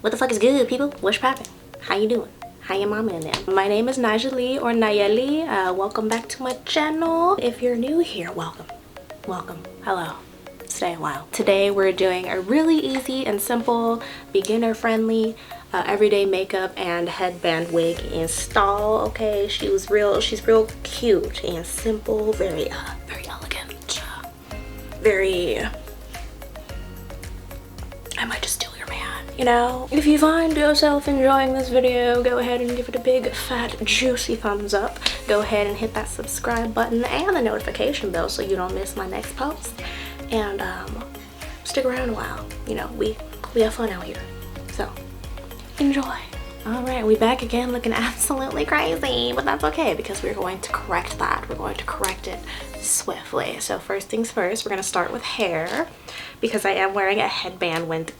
What the fuck is good, people? What's poppin'? How you doing? How your mama in there? My name is Naijali or Nayeli. Welcome back to my channel. If you're new here, welcome. Welcome. Hello. Stay a while. Today we're doing a really easy and simple, beginner-friendly, everyday makeup and headband wig install. Okay, she's real cute and simple, very elegant, very. I might just steal your man, you know? If you find yourself enjoying this video, go ahead and give it a big, fat, juicy thumbs up. Go ahead and hit that subscribe button and the notification bell so you don't miss my next post. And stick around a while. You know, we have fun out here. So, enjoy. Alright, we back again looking absolutely crazy, but that's okay because we're going to correct that. We're going to correct it swiftly. So first things first, we're going to start with hair because I am wearing a headband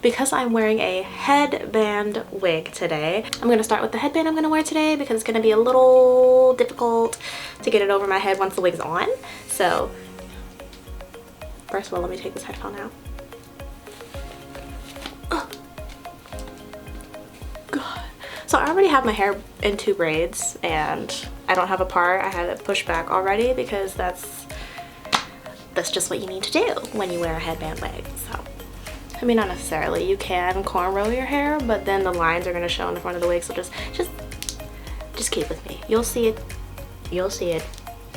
because I'm wearing a headband wig today. I'm going to start with the headband I'm going to wear today because it's going to be a little difficult to get it over my head once the wig's on. So first of all, let me take this headphone out. God. So I already have my hair in 2 braids and I don't have a part. I had it pushed back already because that's just what you need to do when you wear a headband wig. So I mean, not necessarily. You can cornrow your hair, but then the lines are going to show in the front of the wig. So just keep with me. You'll see it. You'll see it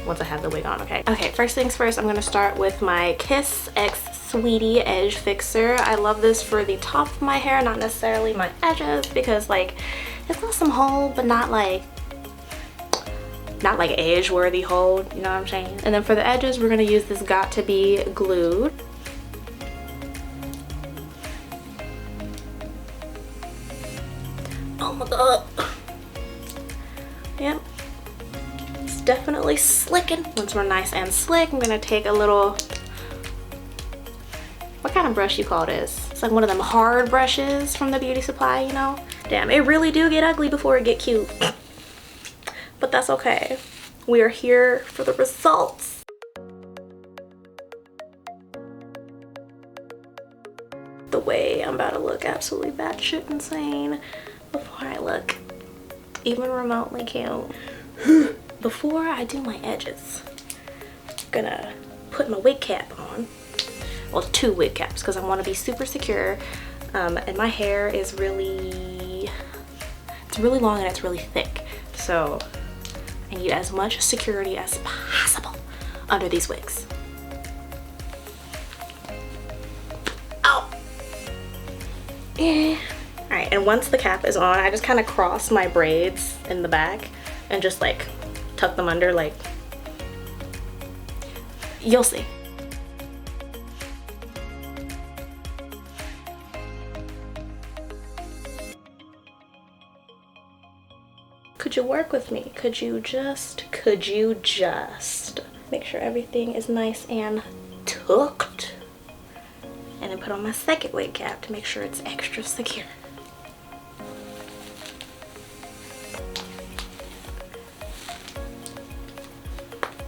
once I have the wig on, okay? Okay, first things first, I'm going to start with my Kiss X Sweetie Edge Fixer. I love this for the top of my hair, not necessarily my edges, because like it's got some hold, but not like edge-worthy hold, you know what I'm saying? And then for the edges, we're going to use this Got To Be Glued. Oh my god. Yep. It's definitely slicking. Once we're nice and slick, I'm gonna take a little, what kind of brush you call this? It's like one of them hard brushes from the beauty supply, you know? Damn, it really do get ugly before it get cute. But that's okay. We are here for the results. The way I'm about to look absolutely batshit insane before I look even remotely cute. Before I do my edges, I'm gonna put my wig cap on. Well, 2 wig caps because I want to be super secure. And my hair is really long and it's really thick. So I need as much security as possible under these wigs. Ow! Yeah. Alright, and once the cap is on, I just kind of cross my braids in the back and just like tuck them under, like, you'll see. Could you work with me? Could you just make sure everything is nice and tucked? And then put on my second wig cap to make sure it's extra secure.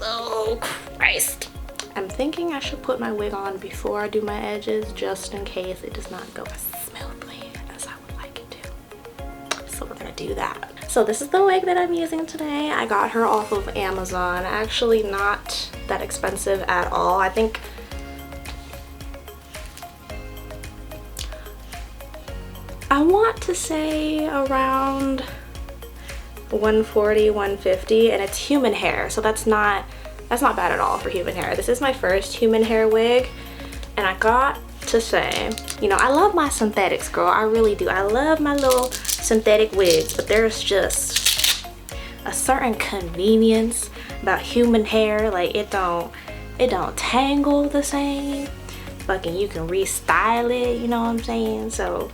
Oh Christ. I'm thinking I should put my wig on before I do my edges just in case it does not go as smoothly as I would like it to. So we're gonna do that. So this is the wig that I'm using today. I got her off of Amazon. Actually not that expensive at all. I think I want to say around 140, 150, and it's human hair, so that's not bad at all for human hair. This is my first human hair wig, and I got to say, you know, I love my synthetics, girl. I really do. I love my little synthetic wigs, but there's just a certain convenience about human hair. Like it don't tangle the same. Fucking you can restyle it, you know what I'm saying? So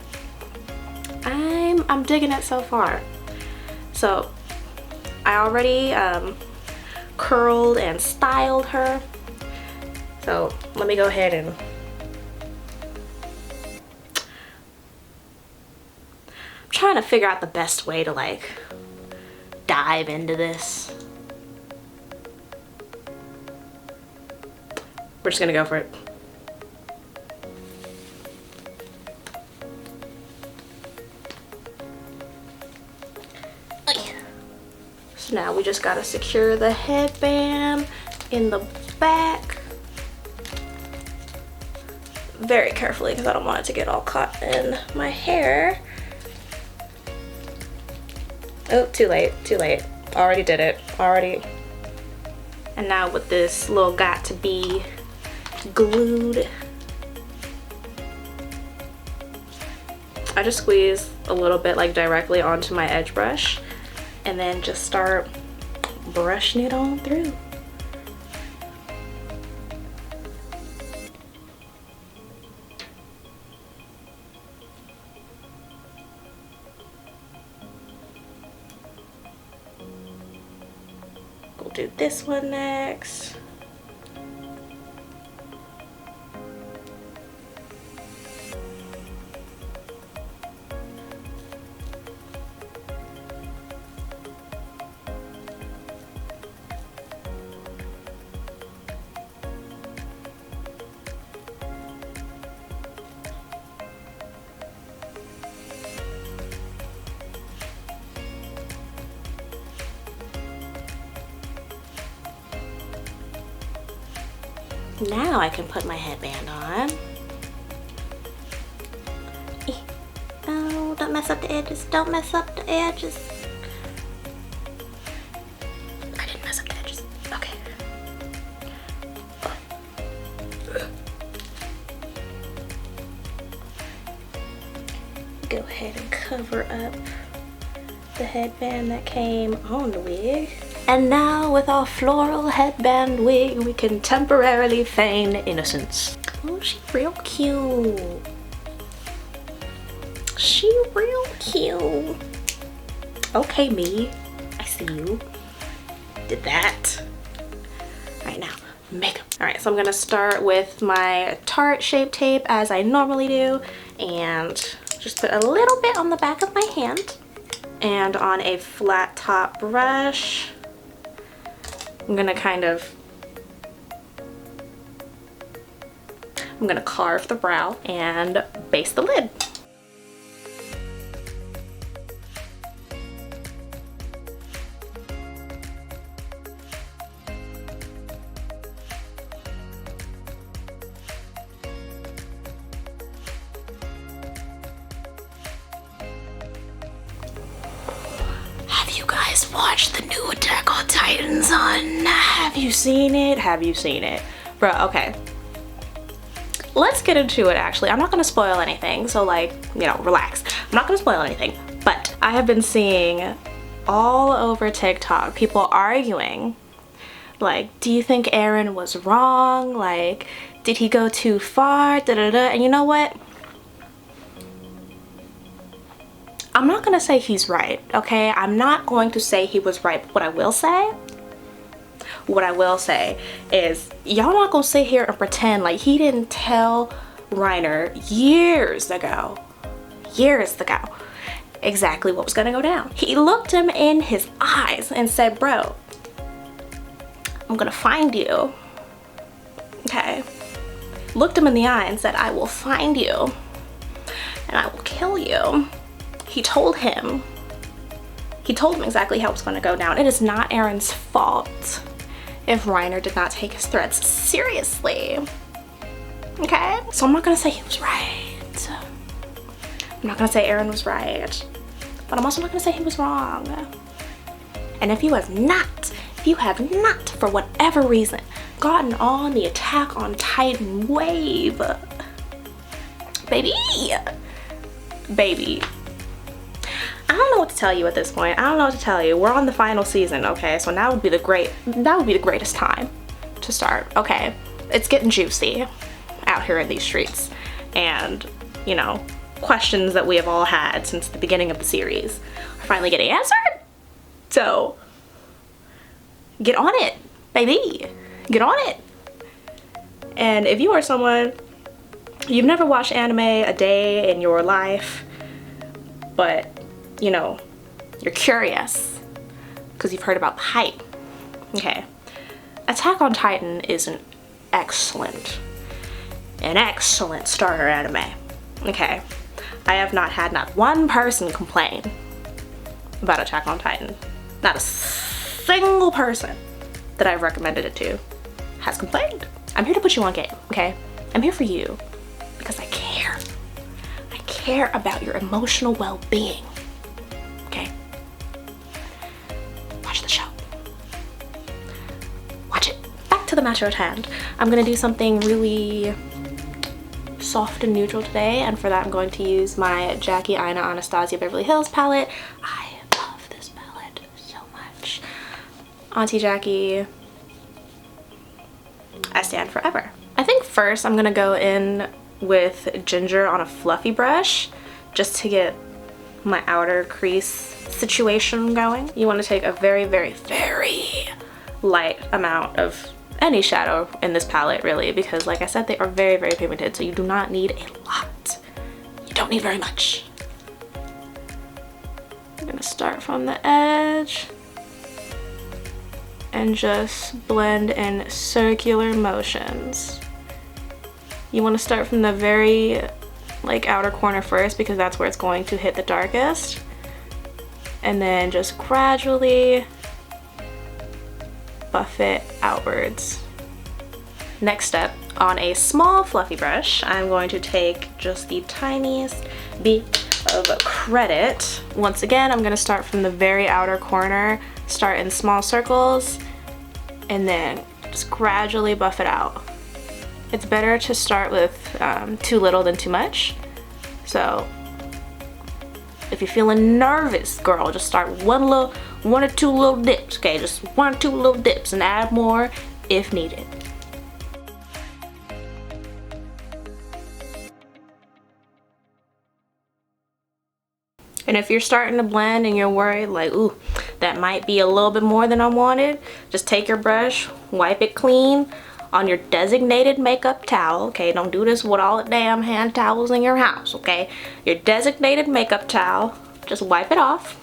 I'm digging it so far. So I already curled and styled her. So let me go ahead and I'm trying to figure out the best way to like dive into this. We're just gonna go for it. So now we just gotta secure the headband in the back very carefully because I don't want it to get all caught in my hair. Oh, too late, too late. Already did it, already. And now with this little got to be glued, I just squeeze a little bit like directly onto my edge brush and then just start brushing it on through. We'll do this one next. Now I can put my headband on. Oh, don't mess up the edges. Don't mess up the edges. I didn't mess up the edges. Okay. Go ahead and cover up the headband that came on the wig. And now with our floral headband wig, we can temporarily feign innocence. Oh, she's real cute. She real cute. Okay, me. I see you. Did that. All right, now, makeup. All right, so I'm gonna start with my Tarte Shape Tape as I normally do, and just put a little bit on the back of my hand. And on a flat top brush, I'm gonna carve the brow and base the lid. Have you guys watched the new Attack on Titans on? Have you seen it? Have you seen it? Bro, okay. Let's get into it actually. I'm not gonna spoil anything, so like, you know, relax. I'm not gonna spoil anything, but I have been seeing all over TikTok people arguing, like, do you think Aaron was wrong? Like, did he go too far? Da da da. And you know what? I'm not gonna say he's right, okay? I'm not going to say he was right, but what I will say is y'all not gonna sit here and pretend like he didn't tell Reiner years ago exactly what was gonna go down. He looked him in his eyes and said, bro, I'm gonna find you, okay? Looked him in the eye and said, I will find you and I will kill you. He told him exactly how it was gonna go down. It is not Aaron's fault if Reiner did not take his threats seriously, okay? So I'm not gonna say he was right. I'm not gonna say Aaron was right, but I'm also not gonna say he was wrong. And if you have not, for whatever reason, gotten on the Attack on Titan wave, baby, I don't know what to tell you at this point. I don't know what to tell you. We're on the final season, okay? So now would be the greatest time to start, okay? It's getting juicy out here in these streets. And, you know, questions that we have all had since the beginning of the series are finally getting answered. So, get on it, baby. Get on it. And if you are someone, you've never watched anime a day in your life, but you know, you're curious because you've heard about the hype. Okay, Attack on Titan is an excellent starter anime. Okay, I have not had one person complain about Attack on Titan. Not a single person that I've recommended it to has complained. I'm here to put you on game, okay? I'm here for you because I care. I care about your emotional well-being, okay? Watch the show. Watch it. Back to the matter at hand. I'm gonna do something really soft and neutral today, and for that I'm going to use my Jackie Aina Anastasia Beverly Hills palette. I love this palette so much. Auntie Jackie, I stand forever. I think first I'm gonna go in with ginger on a fluffy brush just to get my outer crease situation going. You want to take a very, very, very light amount of any shadow in this palette, really, because like I said, they are very, very pigmented, so you do not need a lot. You don't need very much. I'm gonna start from the edge and just blend in circular motions. You want to start from the very like outer corner first because that's where it's going to hit the darkest, and then just gradually buff it outwards. Next step, on a small fluffy brush, I'm going to take just the tiniest bit of credit. Once again, I'm going to start from the very outer corner, start in small circles, and then just gradually buff it out. It's better to start with too little than too much. So if you're feeling nervous, girl, just start one or two little dips, okay? Just one or two little dips and add more if needed. And if you're starting to blend and you're worried like, ooh, that might be a little bit more than I wanted, just take your brush, wipe it clean on your designated makeup towel, okay? Don't do this with all the damn hand towels in your house, okay? Your designated makeup towel, just wipe it off,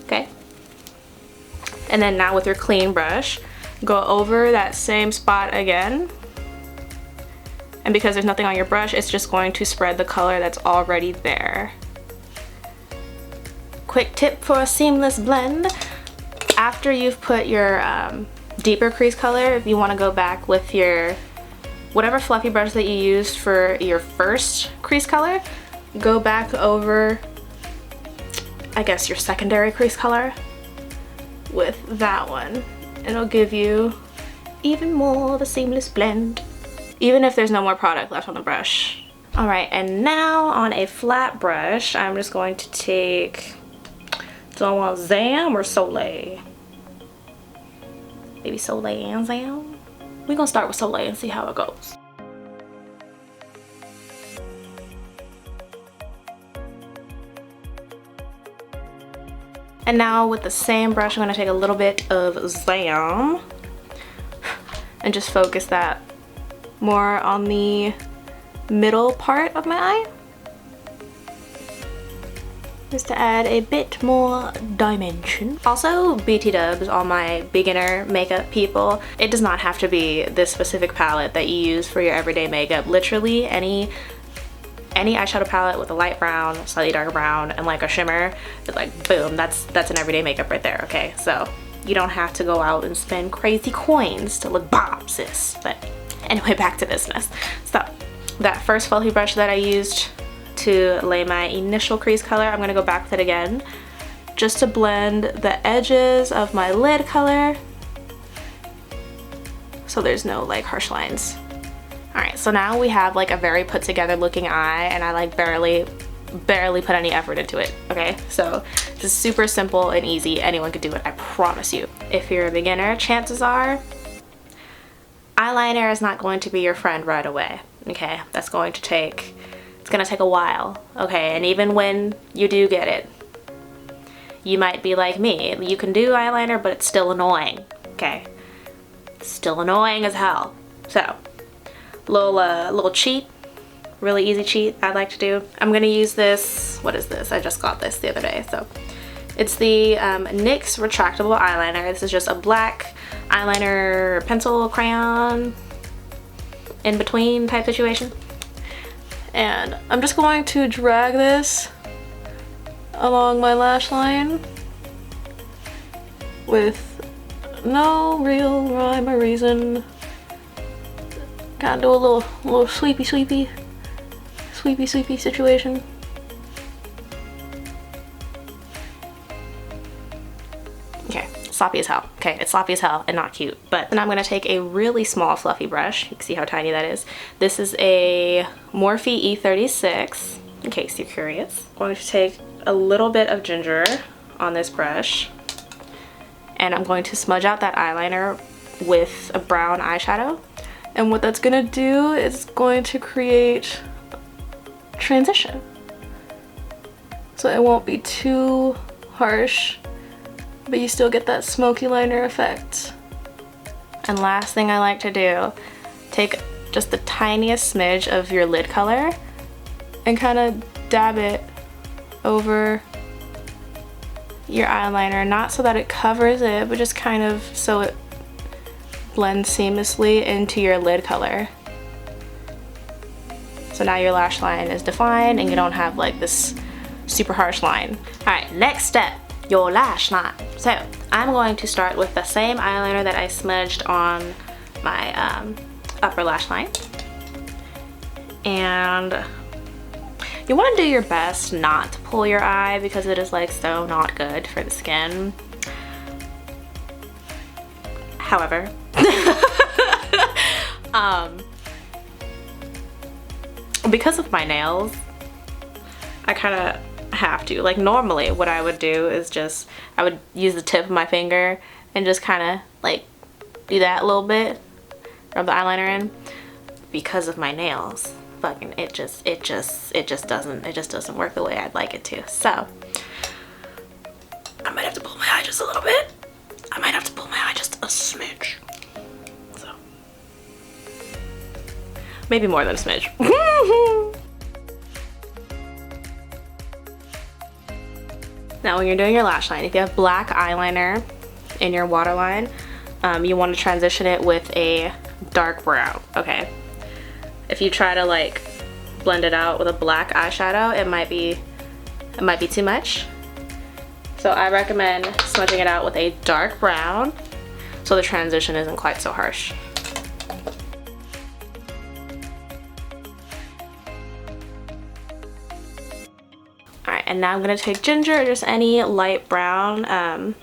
okay? And then now with your clean brush, go over that same spot again. And because there's nothing on your brush, it's just going to spread the color that's already there. Quick tip for a seamless blend. After you've put your deeper crease color, if you want to go back with your whatever fluffy brush that you used for your first crease color, go back over, I guess, your secondary crease color with that one. It'll give you even more of a seamless blend, even if there's no more product left on the brush. Alright, and now on a flat brush, I'm just going to take, do I want Zam or Soleil? Maybe Soleil and Zam? We're gonna start with Soleil and see how it goes. And now with the same brush, I'm gonna take a little bit of Zam and just focus that more on the middle part of my eye, just to add a bit more dimension. Also, BT dubs, all my beginner makeup people, it does not have to be this specific palette that you use for your everyday makeup. Literally any eyeshadow palette with a light brown, slightly darker brown, and like a shimmer, it's like boom, that's an everyday makeup right there, okay? So you don't have to go out and spend crazy coins to look bomb, sis. But anyway, back to business. So that first fluffy brush that I used to lay my initial crease color, I'm gonna go back with it again just to blend the edges of my lid color so there's no like harsh lines. Alright, so now we have like a very put together looking eye, and I like barely put any effort into it, okay? So this is super simple and easy. Anyone could do it, I promise you. If you're a beginner, chances are eyeliner is not going to be your friend right away, okay? That's going to take, it's gonna take a while, okay? And even when you do get it, you might be like me. You can do eyeliner, but it's still annoying, okay? It's still annoying as hell. So, little cheat, really easy cheat I like to do. I'm gonna use this, what is this? I just got this the other day. So it's the NYX retractable eyeliner. This is just a black eyeliner, pencil, crayon, in between type situation. And I'm just going to drag this along my lash line with no real rhyme or reason. Gotta do a little sweepy situation. Okay, sloppy as hell. Okay, it's sloppy as hell and not cute. But then I'm gonna take a really small fluffy brush. You can see how tiny that is. This is a Morphe E36, in case you're curious. I'm going to take a little bit of ginger on this brush, and I'm going to smudge out that eyeliner with a brown eyeshadow. And what that's gonna do is going to create transition. So it won't be too harsh, but you still get that smoky liner effect. And last thing I like to do, take just the tiniest smidge of your lid color and kind of dab it over your eyeliner, not so that it covers it, but just kind of so it blends seamlessly into your lid color. So now your lash line is defined and you don't have like this super harsh line. Alright, next step, your lash line. So I'm going to start with the same eyeliner that I smudged on my upper lash line. And you want to do your best not to pull your eye because it is like so not good for the skin. However, because of my nails, I kind of have to. Like normally what I would do is just, I would use the tip of my finger and just kind of like do that a little bit, rub the eyeliner in. Because of my nails, fucking it just doesn't work the way I'd like it to. So I might have to pull my eye just a little bit. I might have to pull my eye just a smidge. So maybe more than a smidge. Now when you're doing your lash line, if you have black eyeliner in your waterline, you want to transition it with a dark brown, okay? If you try to like blend it out with a black eyeshadow, it might be too much. So I recommend smudging it out with a dark brown so the transition isn't quite so harsh. Alright, and now I'm going to take ginger or just any light brown,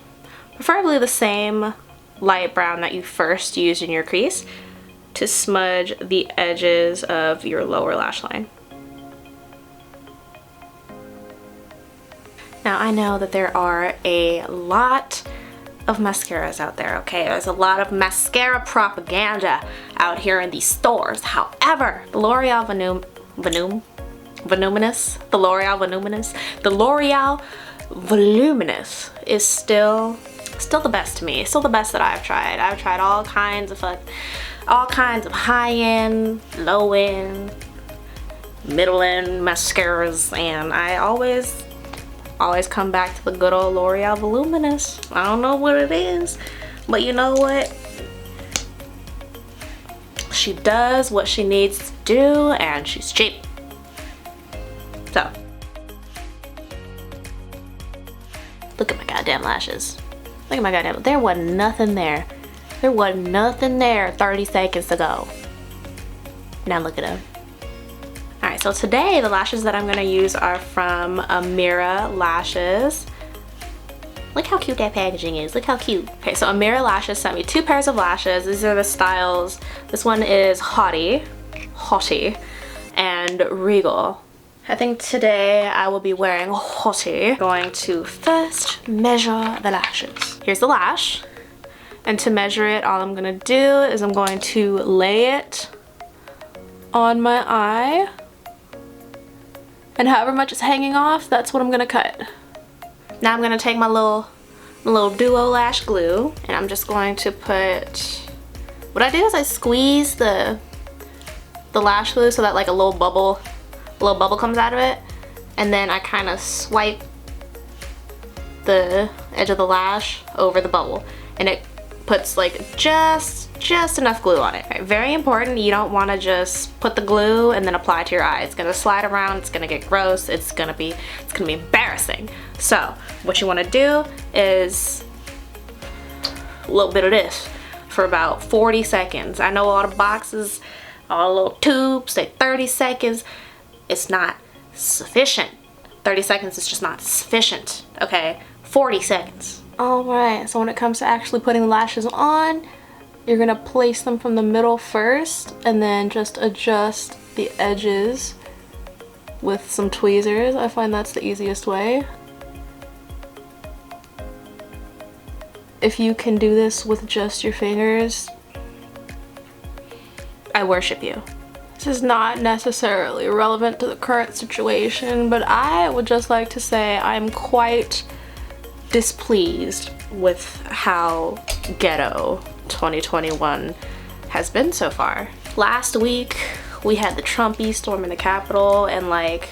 preferably the same light brown that you first used in your crease, to smudge the edges of your lower lash line. Now I know that there are a lot of mascaras out there, okay? There's a lot of mascara propaganda out here in these stores. However, the L'Oreal Voluminous is still the best to me. It's still the best that I've tried. I've tried all kinds of high-end, low-end, middle-end mascaras, and I always come back to the good old L'Oreal Voluminous. I don't know what it is, but you know what? She does what she needs to do, and she's cheap. So, look at my goddamn lashes. Look at my goddamn, there wasn't nothing there. There wasn't nothing there 30 seconds ago. Now look at them. Alright, so today the lashes that I'm going to use are from Amira Lashes. Look how cute that packaging is. Look how cute. Okay, so Amira Lashes sent me 2 pairs of lashes. These are the styles. This one is Haughty, and Regal. I think today I will be wearing Haughty. Going to first measure the lashes. Here's the lash. And to measure it, all I'm going to do is I'm going to lay it on my eye. And however much is hanging off, that's what I'm going to cut. Now I'm going to take my little duo lash glue, and I'm just going to put, what I do is I squeeze the lash glue so that like a little bubble comes out of it, and then I kind of swipe the edge of the lash over the bubble, and it puts like just enough glue on it. Right, very important, you don't want to just put the glue and then apply it to your eye. It's gonna slide around, it's gonna get gross, it's gonna be embarrassing. So what you want to do is a little bit of this for about 40 seconds. I know a lot of boxes, all little tubes say 30 seconds. It's not sufficient. 30 seconds is just not sufficient, okay? 40 seconds. Alright, so when it comes to actually putting the lashes on, you're gonna place them from the middle first and then just adjust the edges with some tweezers. I find that's the easiest way. If you can do this with just your fingers, I worship you. This is not necessarily relevant to the current situation, but I would just like to say I'm quite displeased with how ghetto 2021 has been so far. Last week, we had the Trumpies storming the Capitol, and like,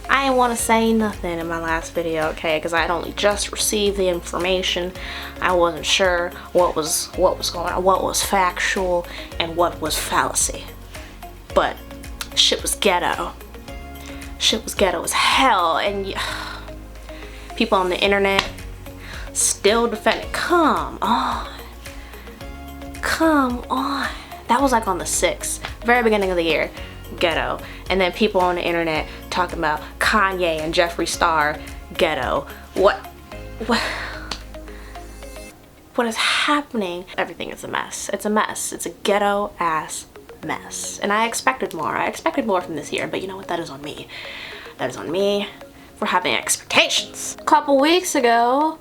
I didn't want to say nothing in my last video, okay, because I had only just received the information. I wasn't sure what was going on, what was factual and what was fallacy. But shit was ghetto. Shit was ghetto as hell, and people on the internet still defending. Come on. Come on. That was like on the 6th, very beginning of the year. Ghetto. And then people on the internet talking about Kanye and Jeffree Star. Ghetto. What is happening? Everything is a mess. It's a mess. It's a ghetto ass mess. And I expected more. I expected more from this year, but you know what? That is on me. That is on me for having expectations. A couple weeks ago,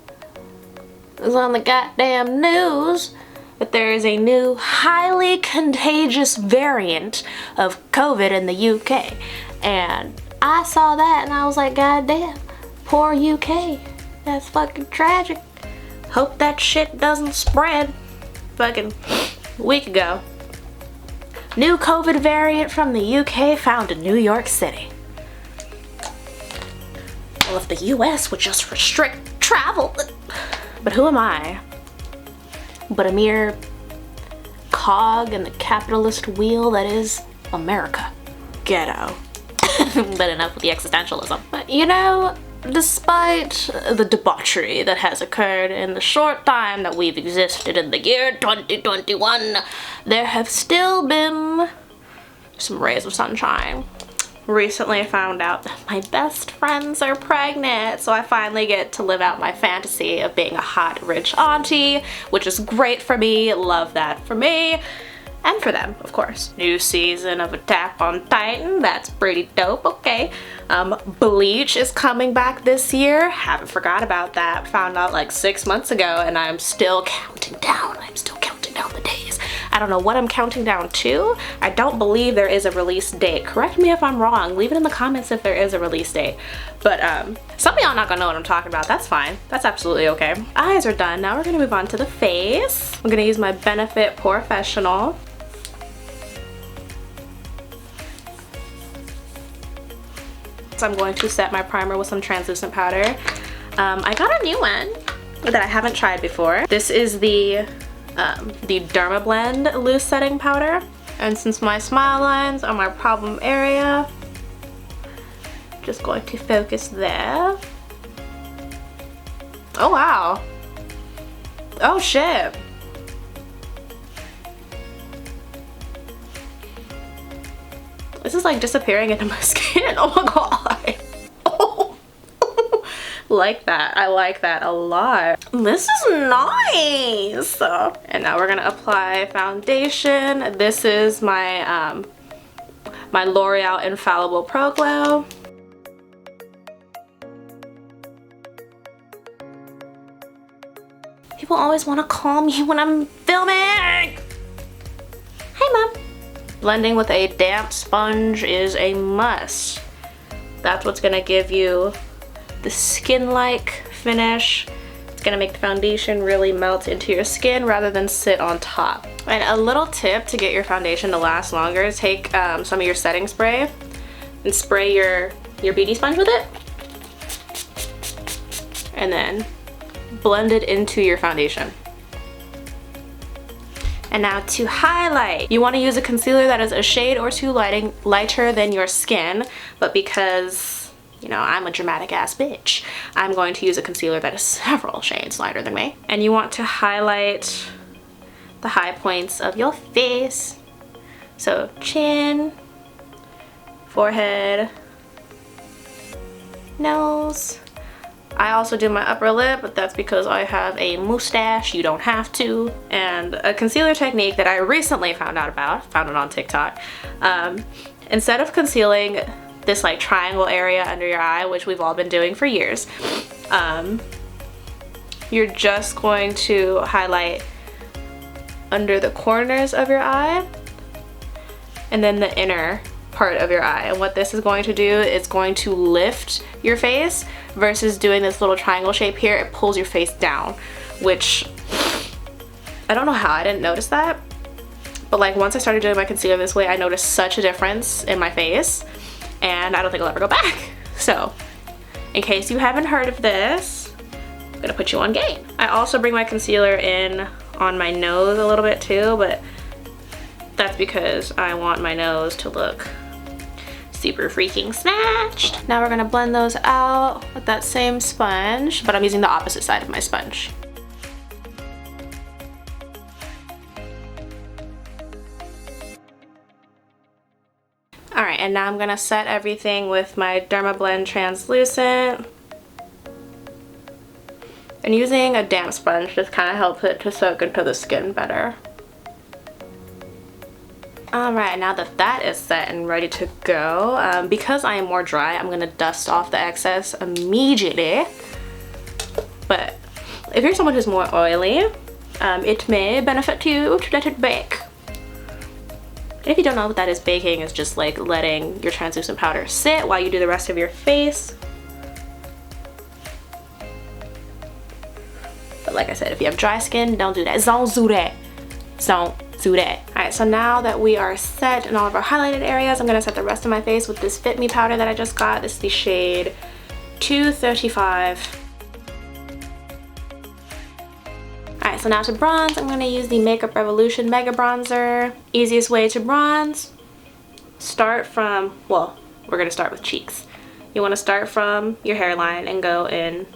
it was on the goddamn news that there is a new highly contagious variant of COVID in the UK. And I saw that and I was like, God damn, poor UK. That's fucking tragic. Hope that shit doesn't spread. Fucking week ago. New COVID variant from the UK found in New York City. Well, if the US would just restrict travel. But who am I but a mere cog in the capitalist wheel that is America? Ghetto. But enough with the existentialism. But you know, despite the debauchery that has occurred in the short time that we've existed in the year 2021, there have still been some rays of sunshine. Recently I found out that my best friends are pregnant, so I finally get to live out my fantasy of being a hot, rich auntie, which is great for me. Love that for me. And for them, of course. New season of Attack on Titan, that's pretty dope, okay. Bleach is coming back this year. Haven't forgot about that. Found out like 6 months ago and I'm still counting down. I'm still counting down the days. I don't know what I'm counting down to. I don't believe there is a release date. Correct me if I'm wrong. Leave it in the comments if there is a release date. But some of y'all not gonna know what I'm talking about. That's fine. That's absolutely okay. Eyes are done. Now we're gonna move on to the face. I'm gonna use my Benefit Professional. So I'm going to set my primer with some translucent powder. I got a new one that I haven't tried before. This is the Dermablend loose setting powder. And since my smile lines are my problem area, just going to focus there. Oh wow. Oh shit. This is like disappearing into my skin. Oh my god. Oh. Like that. I like that a lot. This is nice. And now we're gonna apply foundation. This is my my L'Oreal Infallible Pro Glow. People always want to call me when I'm filming. Hey mom. Blending with a damp sponge is a must. That's what's gonna give you the skin-like finish. It's gonna make the foundation really melt into your skin rather than sit on top. And a little tip to get your foundation to last longer, take some of your setting spray and spray your beauty sponge with it. And then blend it into your foundation. And now to highlight, you want to use a concealer that is a shade or two lighter than your skin, but because you know, I'm a dramatic ass bitch, I'm going to use a concealer that is several shades lighter than me. And you want to highlight the high points of your face. So chin, forehead, nose. I also do my upper lip, but that's because I have a mustache. You don't have to. And a concealer technique that I recently found it on TikTok. Instead of concealing this like triangle area under your eye, which we've all been doing for years, you're just going to highlight under the corners of your eye and then the inner part of your eye. And what this is going to do is going to lift your face versus doing this little triangle shape here. It pulls your face down, which I don't know how I didn't notice that, but like once I started doing my concealer this way, I noticed such a difference in my face, and I don't think I'll ever go back. So in case you haven't heard of this, I'm gonna put you on game. I also bring my concealer in on my nose a little bit too, but that's because I want my nose to look super freaking snatched. Now we're gonna blend those out with that same sponge, but I'm using the opposite side of my sponge. Alright, and now I'm gonna set everything with my Dermablend Translucent. And using a damp sponge just kind of helps it to soak into the skin better. Alright, now that that is set and ready to go, because I am more dry, I'm going to dust off the excess immediately. But if you're someone who's more oily, it may benefit you to let it bake. If you don't know what that is, baking is just like letting your translucent powder sit while you do the rest of your face. But like I said, if you have dry skin, don't do that. Don't do that. Don't do that. Alright, so now that we are set in all of our highlighted areas, I'm going to set the rest of my face with this Fit Me powder that I just got. This is the shade 235. Alright, so now to bronze, I'm going to use the Makeup Revolution Mega Bronzer. Easiest way to bronze, start from, well, we're going to start with cheeks. You want to start from your hairline and go in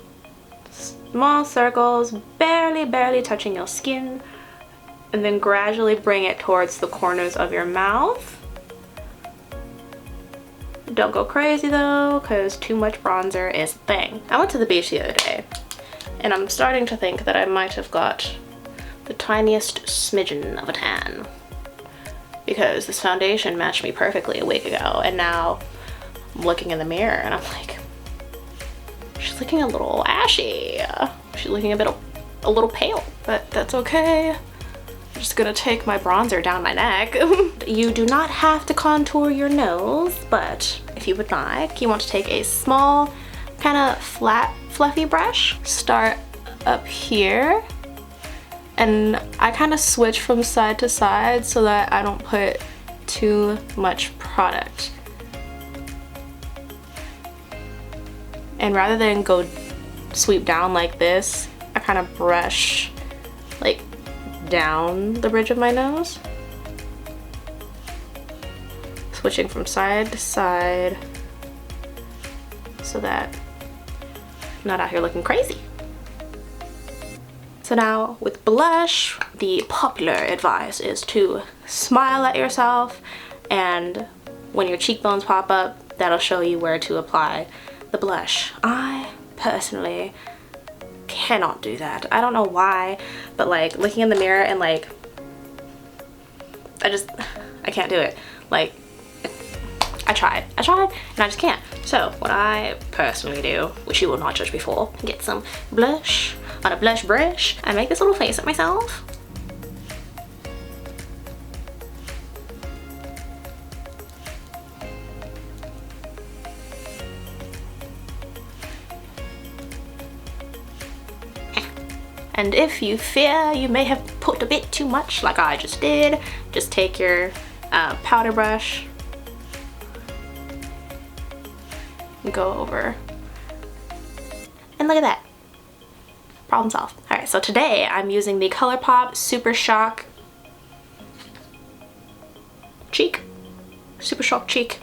small circles, barely touching your skin, and then gradually bring it towards the corners of your mouth. Don't go crazy though, because too much bronzer is a thing. I went to the beach the other day, and I'm starting to think that I might have got the tiniest smidgen of a tan, because this foundation matched me perfectly a week ago, and now I'm looking in the mirror and I'm like, she's looking a little ashy. She's looking a little pale, but that's okay. I'm just gonna take my bronzer down my neck. You do not have to contour your nose, but if you would like, you want to take a small, kind of flat, fluffy brush. Start up here, and I kind of switch from side to side so that I don't put too much product. And rather than go sweep down like this, I kind of brush like down the bridge of my nose, switching from side to side so that I'm not out here looking crazy. So now with blush, the popular advice is to smile at yourself, and when your cheekbones pop up, that'll show you where to apply the blush. I personally cannot do that. I don't know why, but like looking in the mirror and like I can't do it. Like I tried and I just can't. So what I personally do, which you will not judge me for, get some blush on a blush brush and make this little face at myself. And if you fear you may have put a bit too much, like I just did, just take your powder brush and go over. And look at that. Problem solved. Alright, so today I'm using the ColourPop Super Shock Cheek. Super Shock Cheek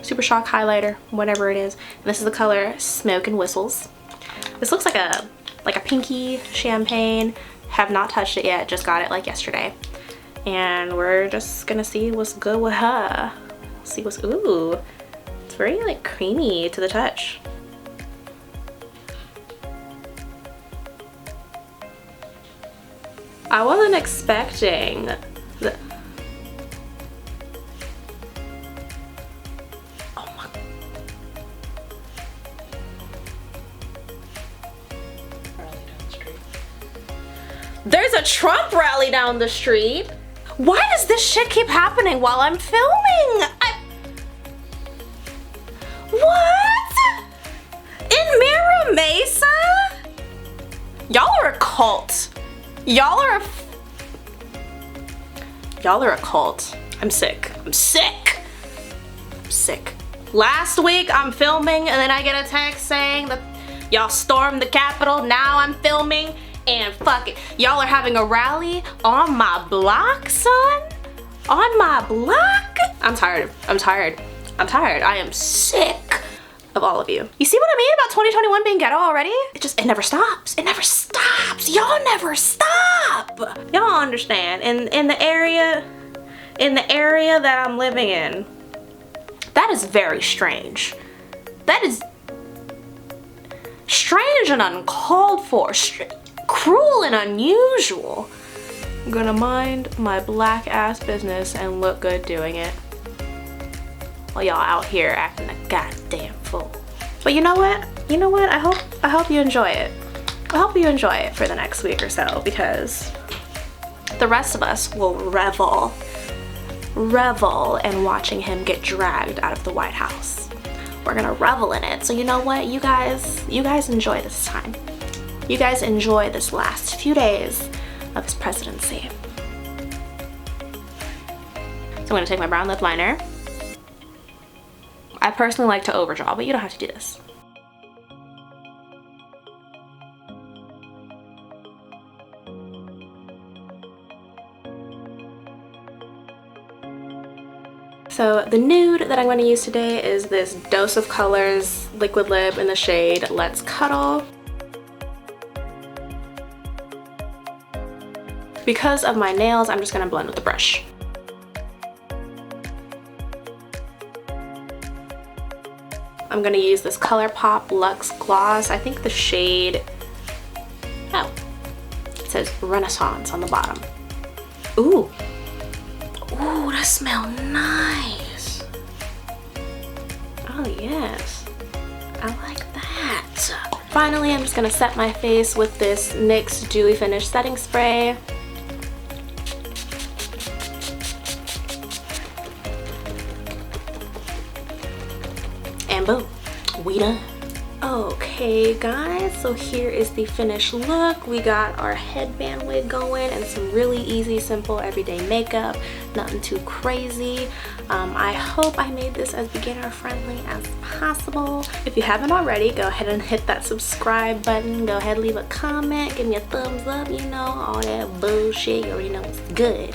Super Shock highlighter, whatever it is. And this is the color Smoke and Whistles. This looks like a pinky champagne. Have not touched it yet, just got it like yesterday. And we're just gonna see what's good with her. See what's, ooh, it's very like creamy to the touch. I wasn't expecting the, oh my. There's a Trump rally down the street. Why does this shit keep happening while I'm filming? What? In Mira Mesa? Y'all are a cult. Y'all are a cult. I'm sick. I'm sick. I'm sick. Last week I'm filming and then I get a text saying that y'all stormed the Capitol. Now I'm filming and fuck it. Y'all are having a rally on my block, son? On my block? I'm tired. I'm tired. I'm tired. I am sick of all of you. You see what I mean about 2021 being ghetto already? It never stops. It never stops. Y'all never stop. Y'all understand. In the area that I'm living in, that is very strange. That is strange and uncalled for. Cruel and unusual. I'm gonna mind my black ass business and look good doing it, while y'all out here acting a goddamn fool. But you know what? You know what? I hope you enjoy it. I hope you enjoy it for the next week or so, because the rest of us will revel in watching him get dragged out of the White House. We're gonna revel in it. So you know what? You guys enjoy this time. You guys enjoy this last few days of his presidency. So I'm gonna take my brown lip liner. I personally like to overdraw, but you don't have to do this. So the nude that I'm going to use today is this Dose of Colors liquid lip in the shade Let's Cuddle. Because of my nails, I'm just going to blend with the brush. I'm going to use this ColourPop Luxe Gloss. I think the shade, oh, it says Renaissance on the bottom. Ooh. Ooh, that smells nice. Oh yes, I like that. Finally, I'm just gonna set my face with this NYX Dewy Finish Setting Spray. And boom, we done. Okay guys, so here is the finished look. We got our headband wig going and some really easy, simple, everyday makeup. Nothing too crazy. I hope I made this as beginner friendly as possible. If you haven't already, go ahead and hit that subscribe button. Go ahead, leave a comment, give me a thumbs up, you know, all that bullshit. You already know it's good.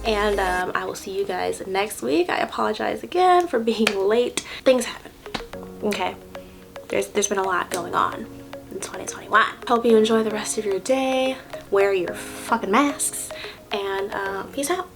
And I will see you guys next week. I apologize again for being late. Things happen, okay? There's been a lot going on in 2021. Hope you enjoy the rest of your day. Wear your fucking masks, and peace out.